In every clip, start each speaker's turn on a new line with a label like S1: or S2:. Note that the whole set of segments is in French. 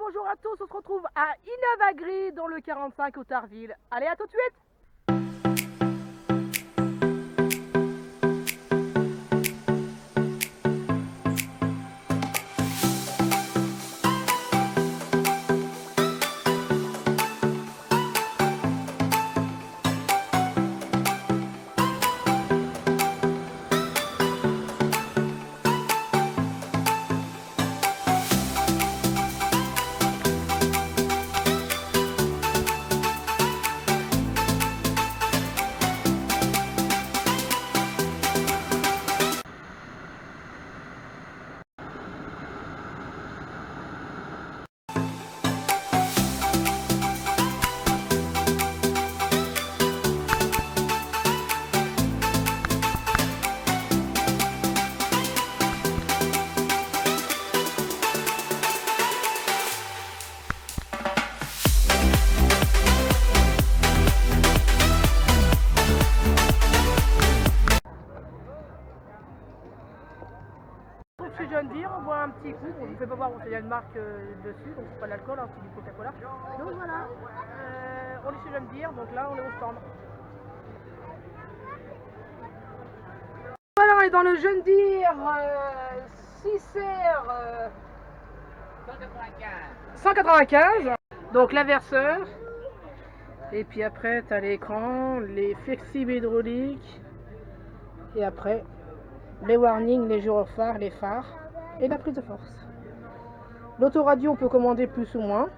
S1: bonjour à tous, on se retrouve à Inavagri dans le 45 au Tarville. Allez, à tout de suite. Chez John Deere, on boit un petit coup, on ne fait pas voir, il y a une marque dessus, donc c'est pas de l'alcool, hein, c'est du Coca-Cola. Donc voilà, on est chez John Deere, donc là on est au stand. Voilà, on est dans le John Deere 6R 195, donc l'inverseur, et puis après tu as l'écran, les flexibles hydrauliques, et après les warnings, les gyrophares, les phares et la prise de force. L'autoradio, on peut commander plus ou moins.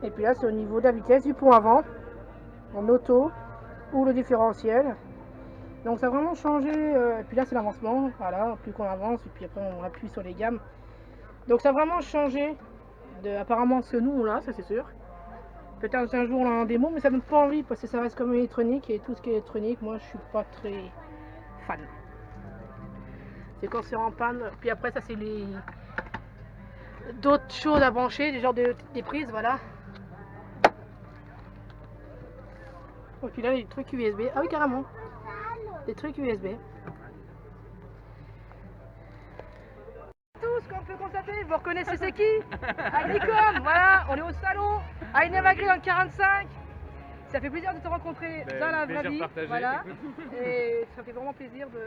S1: Et puis là, c'est au niveau de la vitesse du pont avant, en auto ou le différentiel. Donc ça a vraiment changé. Et puis là, c'est l'avancement. Voilà, plus qu'on avance, et puis après, on appuie sur les gammes. Donc ça a vraiment changé de apparemment ce que nous, là, ça c'est sûr. Peut-être un jour on a un démo, mais ça donne pas envie parce que ça reste comme électronique. Et tout ce qui est électronique, moi, je suis pas très fan. C'est quand c'est en panne, puis après ça c'est les d'autres choses à brancher, des genres des prises, voilà. Et puis là les trucs USB, ah oui carrément, des trucs USB. Tous, comme on peut constater, vous reconnaissez c'est qui? Agnicom, voilà, on est au salon, à Inavagri dans le 45. Ça fait plaisir de te rencontrer dans la vraie vie, voilà. Et ça fait vraiment plaisir de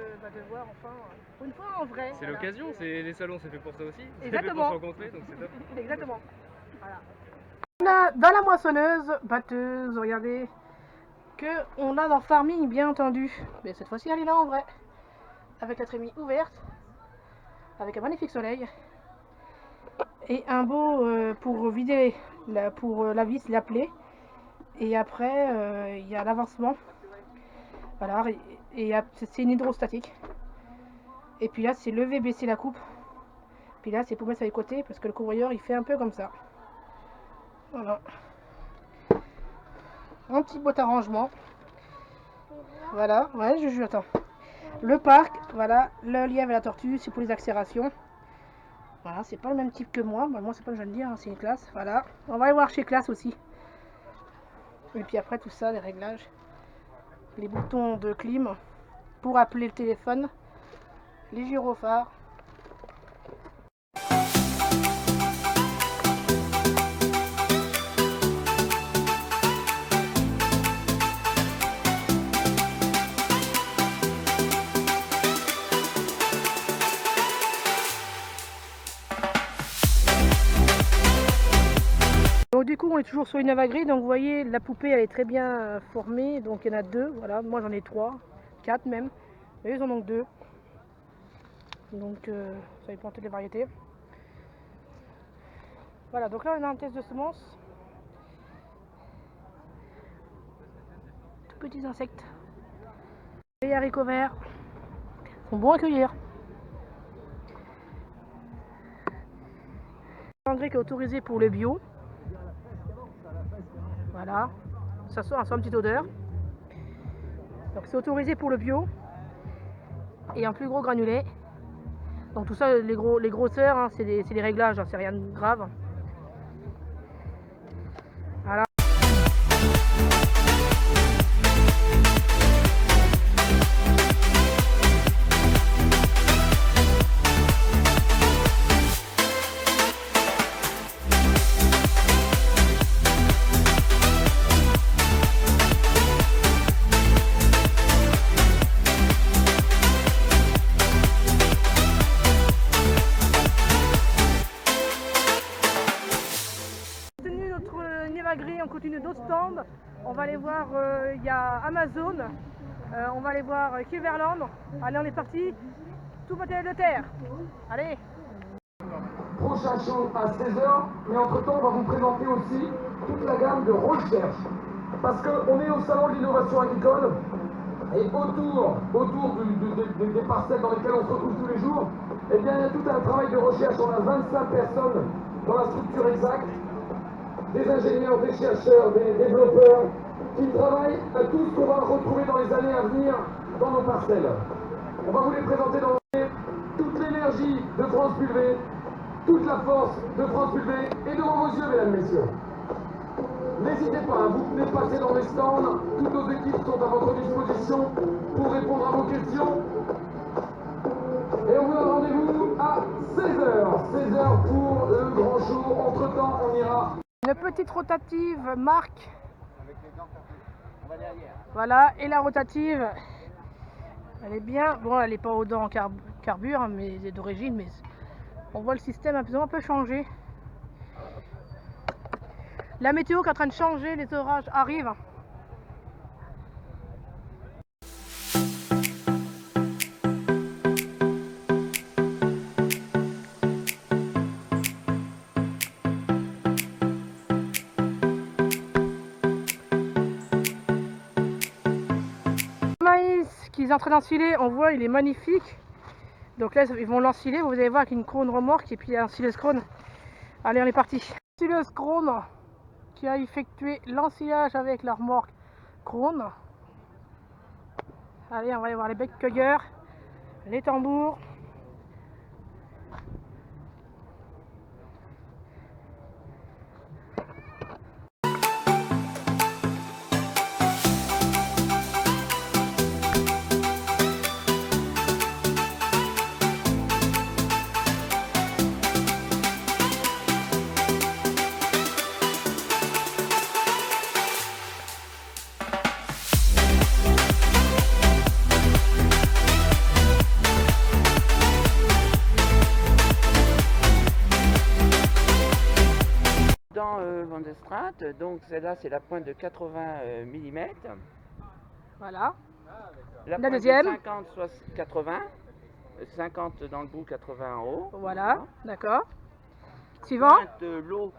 S1: voir enfin, pour une fois en vrai.
S2: C'est voilà. L'occasion, les salons c'est fait pour ça aussi.
S1: Exactement.
S2: C'est fait pour se rencontrer, donc c'est top.
S1: Exactement. Voilà. On a dans la moissonneuse, batteuse, regardez, que on a dans Farming bien entendu. Mais cette fois-ci elle est là en vrai. Avec la trémie ouverte, avec un magnifique soleil. Et un beau pour vider, pour la vis, la plaie. Et après, il y a l'avancement. Voilà, et c'est une hydrostatique. Et puis là, c'est lever, baisser la coupe. Puis là, c'est pour mettre sur les côtés parce que le courrier il fait un peu comme ça. Voilà. Un petit beau arrangement. Voilà, ouais, attends. Le parc, voilà, le lièvre et la tortue, c'est pour les accélérations. Voilà, c'est pas le même type que moi. Bah, moi, c'est pas le jeune dire, hein, c'est une classe. Voilà, on va aller voir chez Classe aussi. Et puis après tout ça, les réglages, les boutons de clim pour appeler le téléphone, les gyrophares. Donc du coup on est toujours sur Inavagri, donc vous voyez la poupée elle est très bien formée, donc il y en a deux, voilà, moi j'en ai 3, 4 même, mais ils en ont 2, donc ça dépend de les variétés. Voilà, donc là on a un test de semences, tout petits insectes, les haricots verts sont bons à cueillir. L'engrais qui est autorisé pour le bio. Voilà, ça sort une petite odeur. Donc c'est autorisé pour le bio et un plus gros granulé. Donc tout ça, les grosseurs, hein, c'est des réglages, hein, c'est rien de grave. Voilà. stands. On va aller voir, il y a Amazon, on va aller voir Cleverland. Allez, on est parti, tout matériel de terre. Allez.
S3: Prochain show à 16h, mais entre-temps, on va vous présenter aussi toute la gamme de recherche. Parce qu'on est au salon de l'innovation agricole, et autour des parcelles dans lesquelles on se retrouve tous les jours, eh bien, il y a tout un travail de recherche. On a 25 personnes dans la structure exacte, des ingénieurs, des chercheurs, des développeurs, qui travaillent à tout ce qu'on va retrouver dans les années à venir dans nos parcelles. On va vous les présenter dans toute l'énergie de France Pulvé, toute la force de France Pulvé est devant vos yeux, mesdames, messieurs. N'hésitez pas, vous venez passer dans les stands, toutes nos équipes sont à votre disposition pour répondre à vos questions. Et on vous donne rendez-vous à 16h. 16h pour le grand show. Entre-temps, on ira.
S1: Une petite rotative marque. Voilà, et la rotative, elle est bien. Bon, elle n'est pas aux dents carbure, mais d'origine, mais on voit le système un peu changé. La météo qui est en train de changer, les orages arrivent. Le maïs qu'ils sont en train d'ensiler, on voit, il est magnifique. Donc là, ils vont l'ensiler, vous allez voir avec une crône remorque et puis un sileuse crône. Allez, on est parti. Sileuse crône qui a effectué l'ensilage avec la remorque crône. Allez, on va aller voir les becs cueilleurs, les tambours.
S4: Van der Straat, donc celle-là c'est la pointe de 80 mm.
S1: Voilà.
S4: La
S1: La deuxième.
S4: 50, 80. 50 dans le bout, 80 en haut.
S1: Voilà, d'accord. Suivant.
S4: Pointe l'eau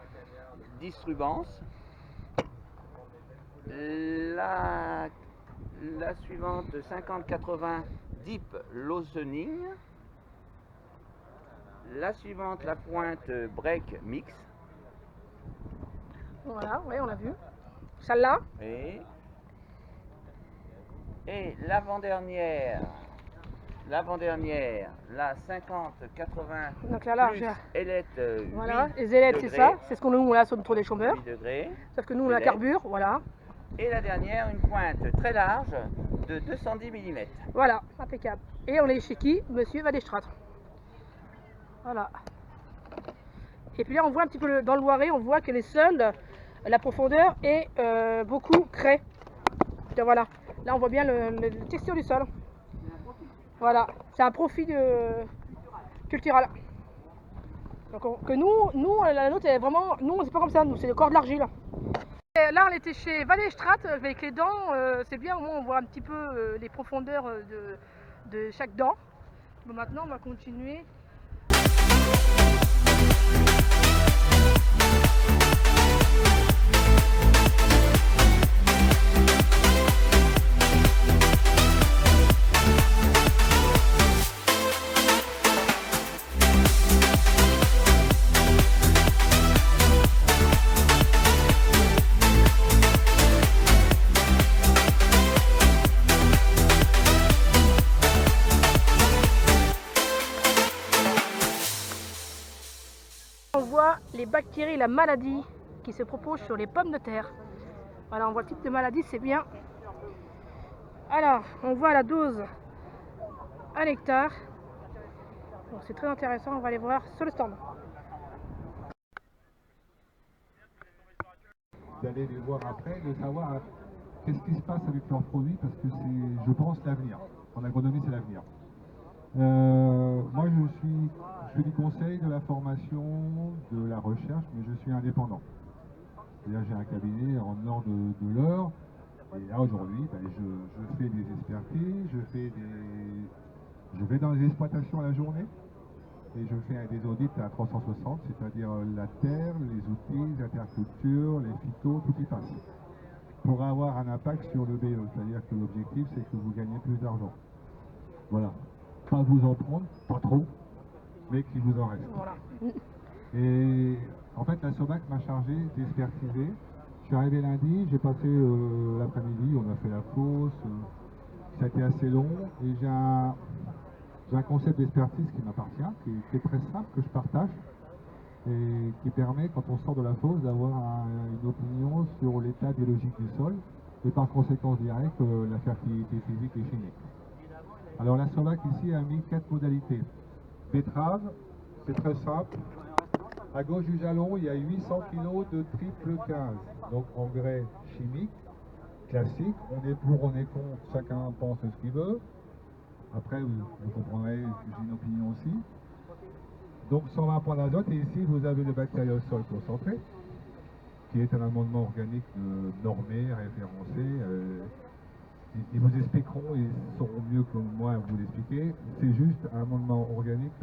S4: distrubance. La suivante 50-80 deep loosening. La suivante la pointe break mix.
S1: Voilà, oui, on l'a vu. Celle-là.
S4: Et l'avant-dernière, la 50-80
S1: Donc là,
S4: plus ailette
S1: voilà, les ailettes, c'est ça. C'est ce qu'on nous là sur le tour des chômeurs.
S4: 8 degrés.
S1: Sauf que nous, on la carbure, voilà.
S4: Et la dernière, une pointe très large de 210 mm.
S1: Voilà, impeccable. Et on est chez qui? Monsieur Van der Straat. Voilà. Et puis là, on voit un petit peu dans le Loiret, on voit que les sols, la profondeur est beaucoup craie. Voilà. Là, on voit bien le texture du sol. Voilà. C'est un profit culturel. Donc, que nous, la nôtre, est vraiment. Nous, c'est pas comme ça. Nous, c'est le corps de l'argile. Là, on était chez Van der Straat avec les dents. C'est bien, au moins, on voit un petit peu les profondeurs de chaque dent. Bon, maintenant, on va continuer. On voit les bactéries, la maladie qui se propose sur les pommes de terre. Voilà, on voit le type de maladie, c'est bien. Alors, on voit la dose à l'hectare. Donc c'est très intéressant, on va aller voir sur le stand.
S5: D'aller les voir après, de savoir qu'est-ce qui se passe avec leurs produits, parce que c'est, je pense, l'avenir. En agronomie, c'est l'avenir. Moi, je fais du conseil, de la formation, de la recherche, mais je suis indépendant. C'est-à-dire j'ai un cabinet en dehors de l'heure. Et là aujourd'hui, ben, je fais des expertises, je vais dans les exploitations à la journée et je fais des audits à 360, c'est-à-dire la terre, les outils, les intercultures, les phytos, tout y passe. Pour avoir un impact sur le BE, c'est-à-dire que l'objectif c'est que vous gagnez plus d'argent. Voilà. Pas vous en prendre, pas trop, mais qu'il vous en reste.
S1: Voilà.
S5: Et en fait, la SOMAC m'a chargé d'expertiser. Je suis arrivé lundi, j'ai passé l'après-midi, on a fait la fosse, ça a été assez long, et j'ai un concept d'expertise qui m'appartient, qui est très simple, que je partage, et qui permet, quand on sort de la fosse, d'avoir une opinion sur l'état biologique du sol, et par conséquence directe, la fertilité physique et chimique. Alors la SOMAC ici a mis 4 modalités. Betterave, c'est très simple. À gauche du jalon, il y a 800 kg de triple 15, donc engrais chimique, classique. On est pour, on est contre, chacun pense ce qu'il veut. Après, vous comprendrez que j'ai une opinion aussi. Donc 120 points d'azote, et ici vous avez le bactériosol concentré, qui est un amendement organique normé, référencé. Ils vous expliqueront, ils sauront mieux que moi vous l'expliquer. C'est juste un amendement organique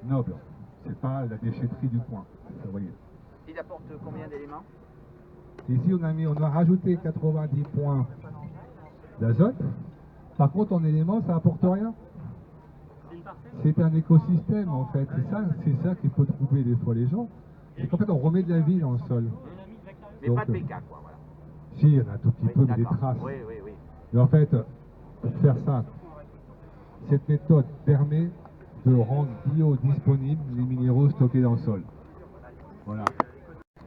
S5: noble. C'est pas la déchetterie du coin, vous voyez.
S4: Il apporte combien d'éléments?
S5: Ici on a rajouté 90 points d'azote. Par contre en éléments ça apporte rien. C'est un écosystème en fait. C'est ça qui peut troubler des fois les gens. C'est qu'en fait on remet de la vie dans le sol.
S4: Mais
S5: Donc,
S4: pas de PK quoi, voilà.
S5: Si, il y en a un tout petit peu, mais des
S4: d'accord.
S5: traces.
S4: Oui, oui, oui.
S5: Mais en fait, pour faire simple, cette méthode permet de rendre biodisponibles les minéraux stockés dans le sol. Voilà.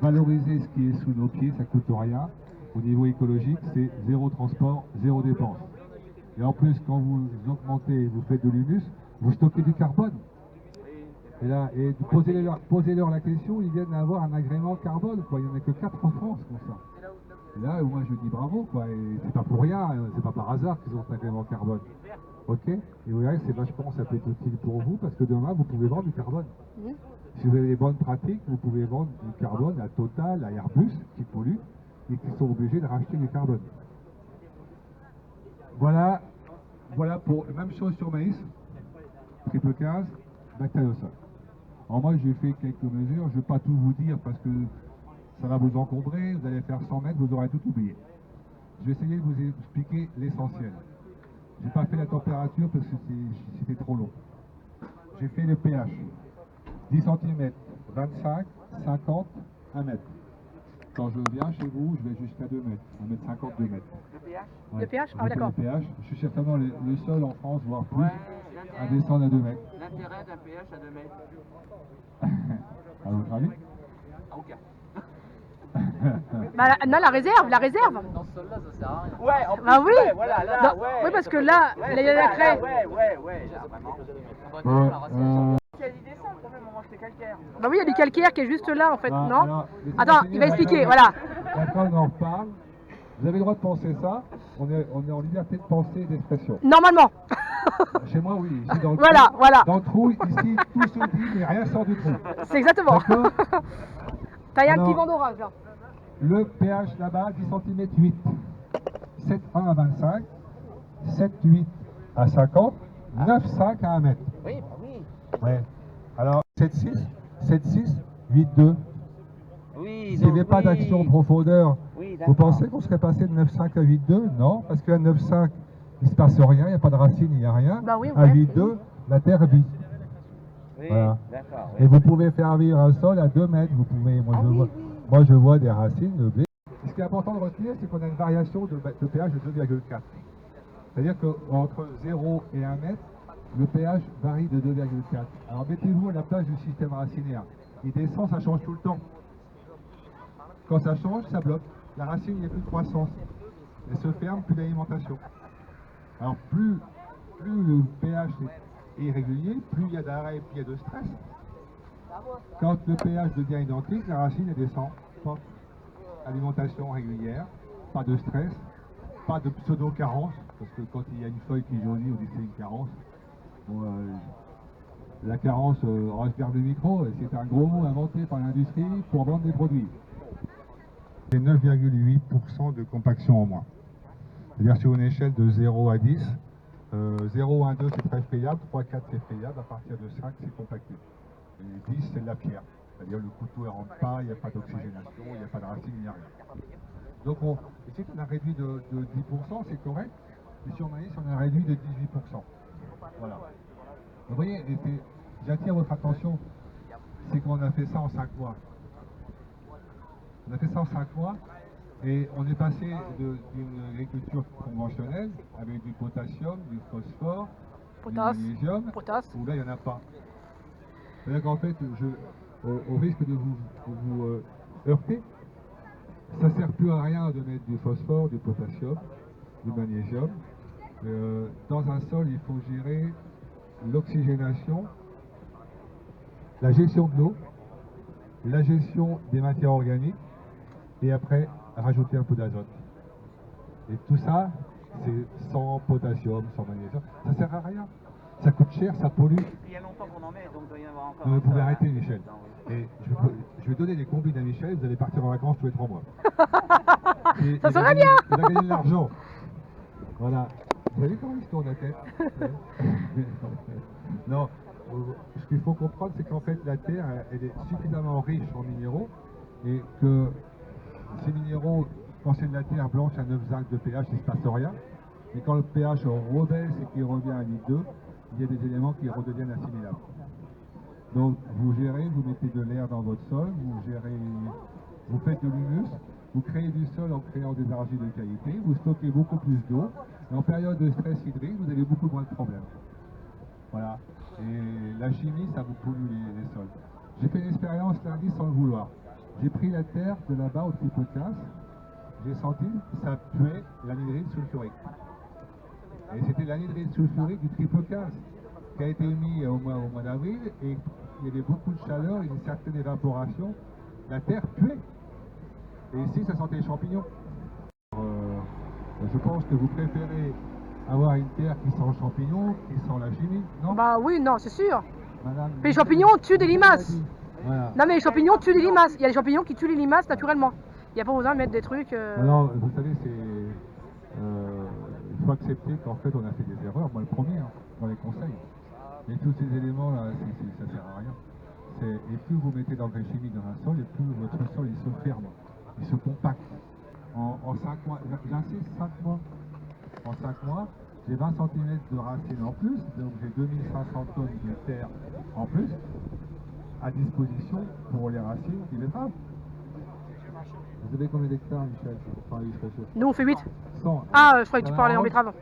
S5: Valoriser ce qui est sous nos pieds, ça ne coûte rien. Au niveau écologique, c'est zéro transport, zéro dépense. Et en plus, quand vous augmentez, vous faites de l'humus, vous stockez du carbone. Et là, posez-leur la question, ils viennent d'avoir un agrément carbone, quoi. Il n'y en a que 4 en France comme ça. Et là, moi je dis bravo, quoi. Et c'est pas pour rien, c'est pas par hasard qu'ils ont cet agrément carbone. Ok? Et vous verrez que c'est vachement, ça peut être utile pour vous, parce que demain, vous pouvez vendre du carbone. Si vous avez des bonnes pratiques, vous pouvez vendre du carbone à Total, à Airbus, qui polluent, et qui sont obligés de racheter du carbone. Voilà pour la même chose sur maïs, triple 15, bactériosol. Alors moi j'ai fait quelques mesures, je ne vais pas tout vous dire parce que ça va vous encombrer, vous allez faire 100 mètres, vous aurez tout oublié. Je vais essayer de vous expliquer l'essentiel. Je n'ai pas fait la température parce que c'était trop long. J'ai fait le pH. 10 cm, 25, 50, 1 mètre. Quand je viens chez vous, je vais jusqu'à 2 mètres, 1 mètre 50, 2 mètres.
S4: Le pH?
S5: Ouais.
S1: Le pH? Ah,
S5: J'ai fait
S1: d'accord.
S5: le pH. Je suis certainement le seul en France, voire plus, à descendre à 2 mètres.
S4: L'intérêt d'un pH à 2 mètres?
S5: À votre avis?
S4: Aucun.
S1: Bah, non, la réserve.
S4: Dans ce sol-là, ça sert à rien. Ouais, en plus,
S1: Bah oui.
S4: ouais, voilà, là,
S1: Non,
S4: ouais.
S1: oui, parce que là,
S4: Ouais,
S1: il y a la craie.
S4: Ouais, là, vraiment. Quelle idée ça, le problème, on mange les calcaires.
S1: Bah oui, il y a du calcaire qui est juste là, en fait,
S5: Bah,
S1: non?
S5: alors,
S1: Attends, il va expliquer, voilà.
S5: Après, on en reparle. Vous avez le droit de penser ça. On est en liberté de penser et d'expression.
S1: Normalement.
S5: Chez moi, oui. Ici, dans le
S1: Voilà,
S5: trou,
S1: voilà.
S5: Dans le trou, ici, tout se dit, mais rien sort du trou.
S1: C'est exactement.
S5: D'accord.
S1: T'as un
S5: Alors,
S1: petit vent d'orage, là.
S5: Le pH là-bas, 10 cm 8. 7,1 à 25. 7,8 à 50. 9,5 à 1 mètre.
S4: Oui, bah oui.
S5: Ouais. Alors, 7,6, 7,6, 8,2.
S4: Oui,
S5: S'il n'y avait pas d'action de profondeur,
S4: Oui,
S5: vous
S4: d'accord.
S5: pensez qu'on serait passé de 9,5 à 8,2? Non, parce qu'à 9,5, il ne se passe rien, il n'y a pas de racine, il n'y a rien.
S1: Bah oui,
S5: à
S1: ouais.
S5: 8,2, la terre vit.
S4: Oui,
S5: Voilà.
S4: d'accord.
S5: Et vous pouvez faire vivre un sol à 2 mètres. Vous pouvez, moi je vois des racines de blé. Ce qui est important de retenir, c'est qu'on a une variation de pH de 2,4. C'est-à-dire qu'entre 0 et 1 mètre, le pH varie de 2,4. Alors mettez-vous à la place du système racinaire. Il descend, ça change tout le temps. Quand ça change, ça bloque. La racine, il n'y a plus de croissance. Elle se ferme, plus d'alimentation. Alors plus le pH est irrégulier, plus il y a d'arrêt, plus il y a de stress. Quand le pH devient identique, la racine elle descend. Pop. Alimentation régulière, pas de stress, pas de pseudo-carence, parce que quand il y a une feuille qui jaunit, on dit que c'est une carence. Bon, la carence, je garde le micro, c'est un gros mot inventé par l'industrie pour vendre des produits. C'est 9,8% de compaction en moins. C'est-à-dire sur une échelle de 0 à 10, 0, 1, 2 c'est très friable, 3, 4 c'est friable, à partir de 5 c'est compacté. Et 10 c'est de la pierre, c'est-à-dire le couteau ne rentre pas, il n'y a pas d'oxygénation, il n'y a pas de racine, il n'y a rien. Donc ici on a réduit de 10%, c'est correct, mais sur maïs on a réduit de 18%. Voilà. Vous voyez, j'attire votre attention, c'est qu'on a fait ça en 5 mois. On a fait ça en 5 mois. Et on est passé d'une agriculture conventionnelle avec du potassium, du phosphore, du magnésium, où là il n'y en a pas. C'est-à-dire qu'en fait, au risque de vous heurter, ça ne sert plus à rien de mettre du phosphore, du potassium, du magnésium. Dans un sol, il faut gérer l'oxygénation, la gestion de l'eau, la gestion des matières organiques, et après rajouter un peu d'azote. Et tout ça, c'est sans potassium, sans magnésium. Ça sert à rien. Ça coûte cher, ça pollue.
S4: Il y a longtemps qu'on en met, donc il doit y en avoir encore.
S5: Non, vous pouvez arrêter, Michel. Et je vais donner des combines à Michel, vous allez partir en vacances tous les 3 mois.
S1: Ça serait bien.
S5: Il va gagner de l'argent. Voilà. Vous avez vu comment il se tourne la tête? Non, ce qu'il faut comprendre, c'est qu'en fait, la Terre, elle est suffisamment riche en minéraux et que ces minéraux, quand c'est de la terre blanche à 9,5 de pH, il ne se passe rien. Mais quand le pH rebaisse et qu'il revient à 8,2, il y a des éléments qui redeviennent assimilables. Donc vous gérez, vous mettez de l'air dans votre sol, vous faites de l'humus, vous créez du sol en créant des argiles de qualité, vous stockez beaucoup plus d'eau, et en période de stress hydrique, vous avez beaucoup moins de problèmes. Voilà. Et la chimie, ça vous pollue les sols. J'ai fait l'expérience lundi sans le vouloir. J'ai pris la terre de là-bas au tripotasse, j'ai senti que ça puait l'anhydride sulfurique. Et c'était l'anhydride sulfurique du tripotasse qui a été mis au mois d'avril et il y avait beaucoup de chaleur et une certaine évaporation. La terre puait. Et ici, ça sentait les champignons. Je pense que vous préférez avoir une terre qui sent le champignon, qui sent la chimie, non?
S1: Bah oui, non, c'est sûr.
S5: Madame,
S1: Mais les champignons tuent des limaces.
S5: Voilà.
S1: Non mais les champignons tuent les limaces. Il y a des champignons qui tuent les limaces naturellement. Il n'y a pas besoin de mettre des trucs...
S5: Non, vous savez, il faut accepter qu'en fait on a fait des erreurs, moi le premier, hein, dans les conseils. Et tous ces éléments-là, ça ne sert à rien. Et plus vous mettez d'engrais chimiques dans un sol, et plus votre sol il se ferme, il se compacte. En 5 mois, j'insiste, 5 mois. En 5 mois, j'ai 20 cm de racines en plus, donc j'ai 2500 tonnes de terre en plus à disposition pour les racines qui les frappent. Vous avez combien d'hectares, Michel?
S1: Nous on fait 8.
S5: 100.
S1: Ah, je croyais que tu parlais en betterave.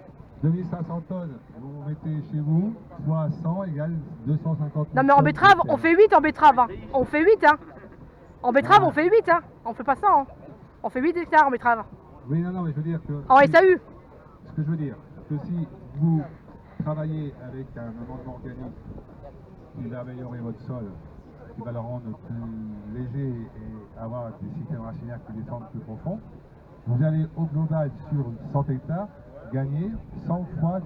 S5: 2500 tonnes, vous mettez chez vous, fois 100 égale 250
S1: Non mais en betterave, on fait 8 en betterave. Hein. On fait 8 hein. En betterave, on fait 8 hein. On fait pas 100 hein. On fait 8 hectares en betterave.
S5: Oui, non, mais je veux dire que...
S1: En SAU.
S5: Ce que je veux dire, que si vous travaillez avec un amendement organique qui va améliorer votre sol, qui va le rendre plus léger et avoir des systèmes racinaires qui descendent plus profond, vous allez au global sur 100 hectares gagner 100 fois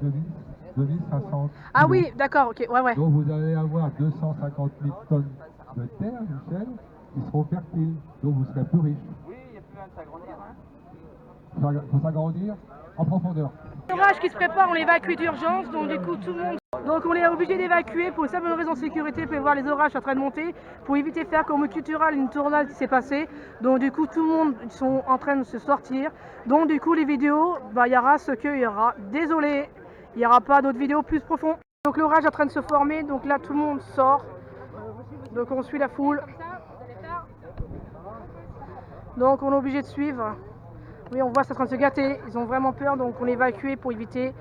S5: 2500
S1: Ah
S5: kilos.
S1: oui, d'accord, ok, ouais.
S5: Donc vous allez avoir 250 000 tonnes de terre, Michel, qui seront fertiles. Donc vous serez plus riche.
S4: Oui, il n'y a plus besoin de s'agrandir. Hein.
S5: Il faut s'agrandir en profondeur.
S1: L'orage qui se prépare, on l'évacue d'urgence, donc du coup tout le monde... Donc on est obligé d'évacuer pour une simple raison de sécurité, pour voir les orages en train de monter, pour éviter de faire comme au cultural une tornade qui s'est passée. Donc du coup tout le monde sont en train de se sortir. Donc du coup les vidéos, il y aura ce qu'il y aura. Désolé, il n'y aura pas d'autres vidéos plus profondes. Donc l'orage est en train de se former, donc là tout le monde sort. Donc on suit la foule. Donc on est obligé de suivre. Oui, on voit ça en train de se gâter, ils ont vraiment peur, donc on l'évacue pour éviter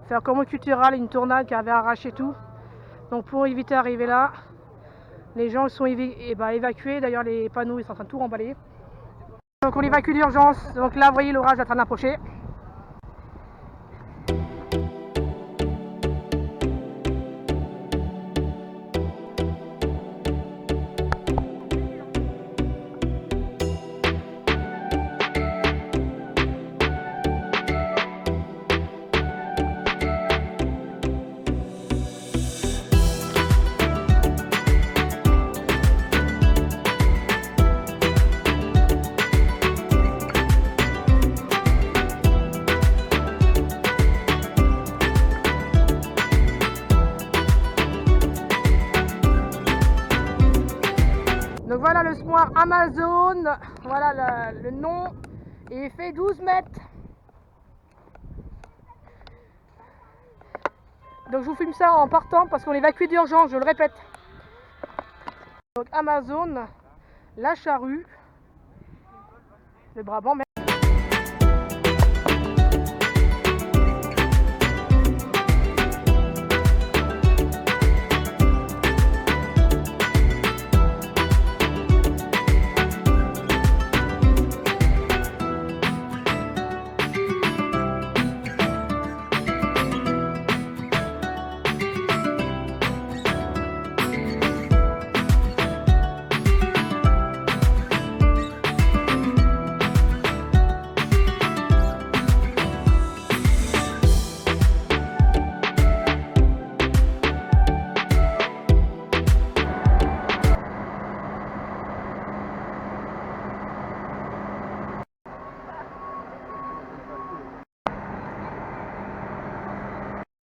S1: faire comme au cultural, une tornade qui avait arraché tout. Donc pour éviter d'arriver là, les gens sont évacués, d'ailleurs les panneaux ils sont en train de tout remballer. Donc on évacue d'urgence, donc là vous voyez l'orage est en train d'approcher. voilà le semoir Amazon, voilà le nom, et il fait 12 mètres. Donc je vous filme ça en partant parce qu'on évacue d'urgence, je le répète. Donc Amazon, la charrue, le Brabant.